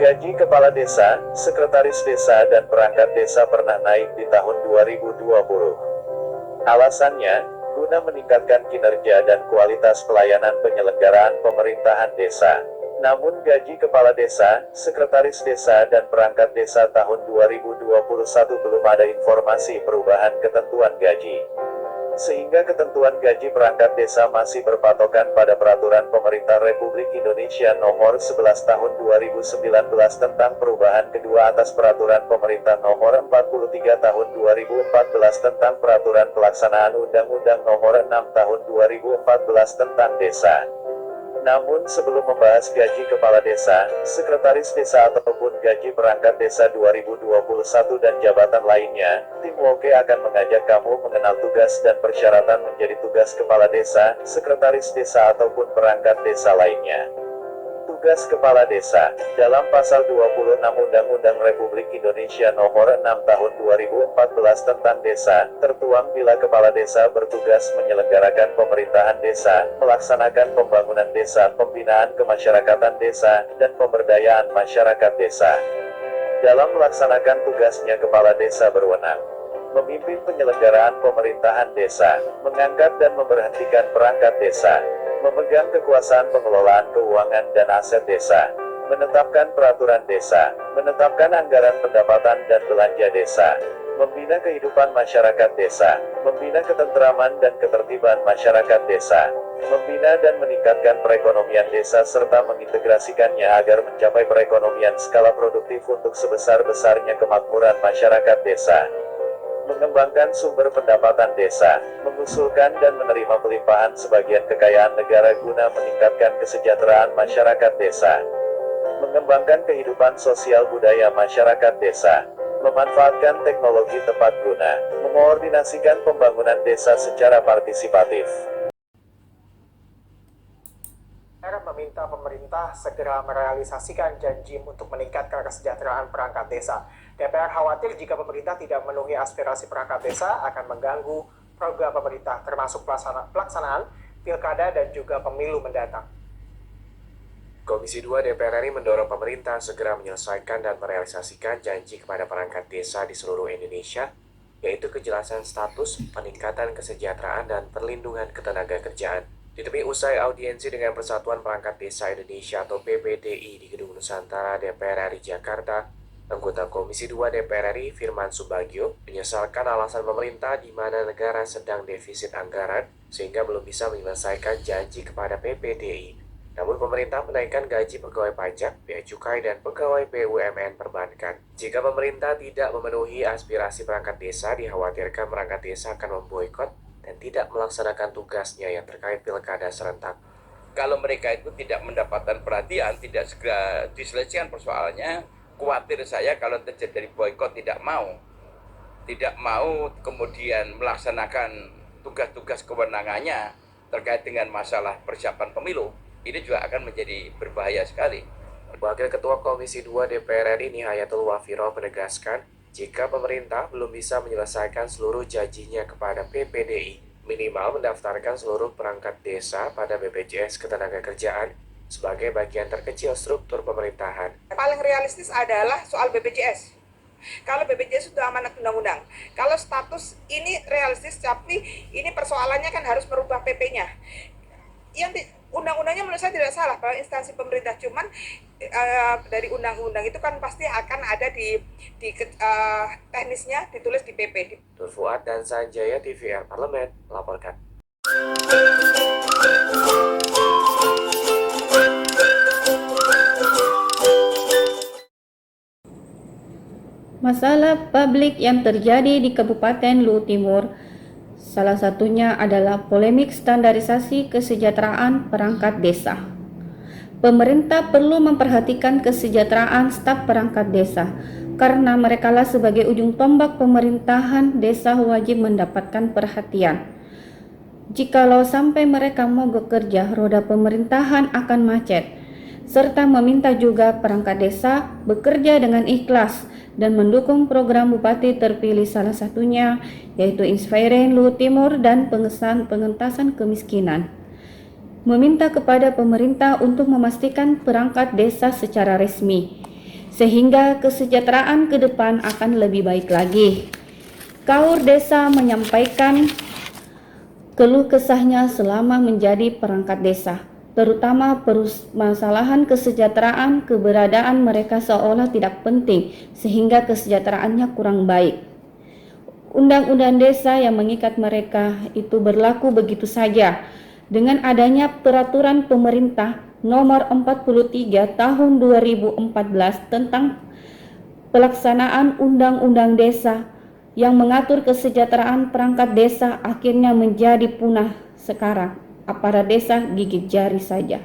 Gaji Kepala Desa, Sekretaris Desa dan Perangkat Desa pernah naik di tahun 2020. Alasannya, guna meningkatkan kinerja dan kualitas pelayanan penyelenggaraan pemerintahan desa. Namun gaji Kepala Desa, Sekretaris Desa dan Perangkat Desa tahun 2021 belum ada informasi perubahan ketentuan gaji. Sehingga ketentuan gaji perangkat desa masih berpatokan pada Peraturan Pemerintah Republik Indonesia Nomor 11 Tahun 2019 tentang perubahan kedua atas Peraturan Pemerintah Nomor 43 Tahun 2014 tentang Peraturan Pelaksanaan Undang-Undang Nomor 6 Tahun 2014 tentang Desa. Namun sebelum membahas gaji Kepala Desa, Sekretaris Desa ataupun gaji Perangkat Desa 2021 dan jabatan lainnya, tim Woke akan mengajak kamu mengenal tugas dan persyaratan menjadi tugas Kepala Desa, Sekretaris Desa ataupun Perangkat Desa lainnya. Tugas Kepala Desa, dalam Pasal 26 Undang-Undang Republik Indonesia Nomor 6 Tahun 2014 tentang Desa, tertuang bila Kepala Desa bertugas menyelenggarakan pemerintahan desa, melaksanakan pembangunan desa, pembinaan kemasyarakatan desa, dan pemberdayaan masyarakat desa. Dalam melaksanakan tugasnya Kepala Desa berwenang memimpin penyelenggaraan pemerintahan desa, mengangkat dan memberhentikan perangkat desa, memegang kekuasaan pengelolaan keuangan dan aset desa, menetapkan peraturan desa, menetapkan anggaran pendapatan dan belanja desa, membina kehidupan masyarakat desa, membina ketentraman dan ketertiban masyarakat desa, membina dan meningkatkan perekonomian desa serta mengintegrasikannya agar mencapai perekonomian skala produktif untuk sebesar-besarnya kemakmuran masyarakat desa. Mengembangkan sumber pendapatan desa, mengusulkan dan menerima pelimpahan sebagian kekayaan negara guna meningkatkan kesejahteraan masyarakat desa, mengembangkan kehidupan sosial budaya masyarakat desa, memanfaatkan teknologi tepat guna, mengoordinasikan pembangunan desa secara partisipatif. Meminta pemerintah segera merealisasikan janji untuk meningkatkan kesejahteraan perangkat desa. DPR khawatir jika pemerintah tidak memenuhi aspirasi perangkat desa akan mengganggu program pemerintah termasuk pelaksanaan pilkada dan juga pemilu mendatang. Komisi 2 DPR RI mendorong pemerintah segera menyelesaikan dan merealisasikan janji kepada perangkat desa di seluruh Indonesia, yaitu kejelasan status, peningkatan kesejahteraan, dan perlindungan ketenagakerjaan. Ditemui usai audiensi dengan Persatuan Perangkat Desa Indonesia atau PPDI di Gedung Nusantara DPR RI Jakarta, anggota Komisi 2 DPR RI Firman Subagio menyesalkan alasan pemerintah di mana negara sedang defisit anggaran sehingga belum bisa menyelesaikan janji kepada PPDI. Namun pemerintah menaikkan gaji pegawai pajak, bea cukai, dan pegawai BUMN perbankan. Jika pemerintah tidak memenuhi aspirasi perangkat desa, dikhawatirkan perangkat desa akan memboikot dan tidak melaksanakan tugasnya yang terkait pilkada serentak. Kalau mereka itu tidak mendapatkan perhatian, tidak segera diselesaikan persoalannya, khawatir saya kalau terjadi boikot tidak mau kemudian melaksanakan tugas-tugas kewenangannya terkait dengan masalah persiapan pemilu, ini juga akan menjadi berbahaya sekali. Wakil Ketua Komisi 2 DPR RI Nihayatul Wafiro menegaskan, jika pemerintah belum bisa menyelesaikan seluruh janjinya kepada PPDI, minimal mendaftarkan seluruh perangkat desa pada BPJS Ketenagakerjaan sebagai bagian terkecil struktur pemerintahan. Paling realistis adalah soal BPJS. Kalau BPJS sudah amanat undang-undang. Kalau status ini realistis, tapi ini persoalannya kan harus merubah PP-nya. Yang undang-undangnya menurut saya tidak salah bahwa instansi pemerintah, cuman dari undang-undang itu kan pasti akan ada di teknisnya ditulis di PP. Nur Fuad dan Sanjaya, TVR Parlemen, melaporkan. Masalah publik yang terjadi di Kabupaten Luwu Timur, salah satunya adalah polemik standarisasi kesejahteraan perangkat desa. Pemerintah perlu memperhatikan kesejahteraan staf perangkat desa, karena merekalah sebagai ujung tombak pemerintahan desa wajib mendapatkan perhatian. Jikalau sampai mereka mogok kerja, roda pemerintahan akan macet, serta meminta juga perangkat desa bekerja dengan ikhlas dan mendukung program bupati terpilih, salah satunya yaitu Inspiring Luwu Timur dan pengentasan kemiskinan. Meminta kepada pemerintah untuk memastikan perangkat desa secara resmi, sehingga kesejahteraan ke depan akan lebih baik lagi. Kaur Desa menyampaikan keluh kesahnya selama menjadi perangkat desa, terutama permasalahan kesejahteraan, keberadaan mereka seolah tidak penting sehingga kesejahteraannya kurang baik. Undang-undang desa yang mengikat mereka itu berlaku begitu saja. Dengan adanya peraturan pemerintah nomor 43 tahun 2014 tentang pelaksanaan undang-undang desa yang mengatur kesejahteraan perangkat desa akhirnya menjadi punah sekarang. Aparat desa gigit jari saja.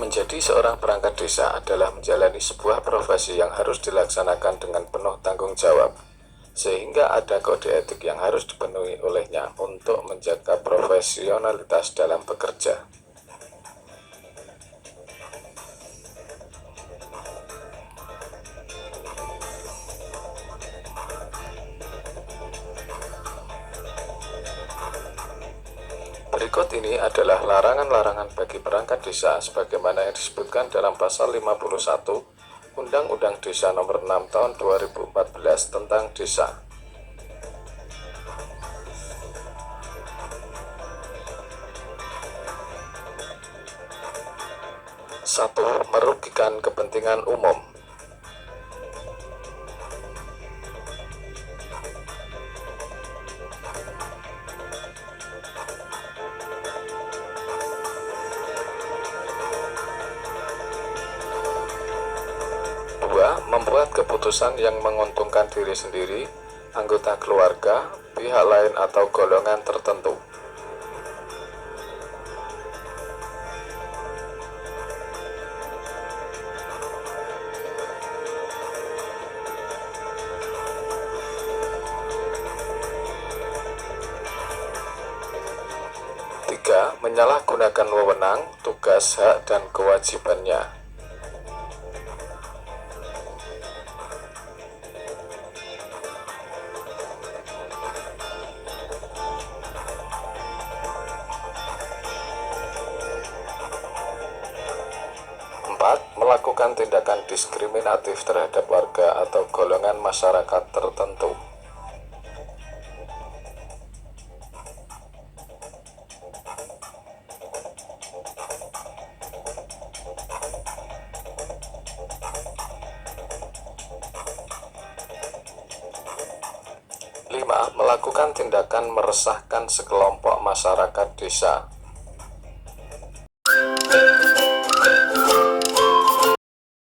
Menjadi seorang perangkat desa adalah menjalani sebuah profesi yang harus dilaksanakan dengan penuh tanggung jawab, sehingga ada kode etik yang harus dipenuhi olehnya untuk menjaga profesionalitas dalam bekerja. Berikut ini adalah larangan-larangan bagi perangkat desa sebagaimana yang disebutkan dalam pasal 51 Undang-Undang Desa Nomor 6 Tahun 2014 tentang desa. 1. Merugikan kepentingan umum. 2. Membuat keputusan yang menguntungkan diri sendiri, anggota keluarga, pihak lain atau golongan tertentu. 3. Menyalahgunakan wewenang, tugas, hak, dan kewajibannya. 4. Melakukan tindakan diskriminatif terhadap warga atau golongan masyarakat tertentu. 5. Melakukan tindakan meresahkan sekelompok masyarakat desa.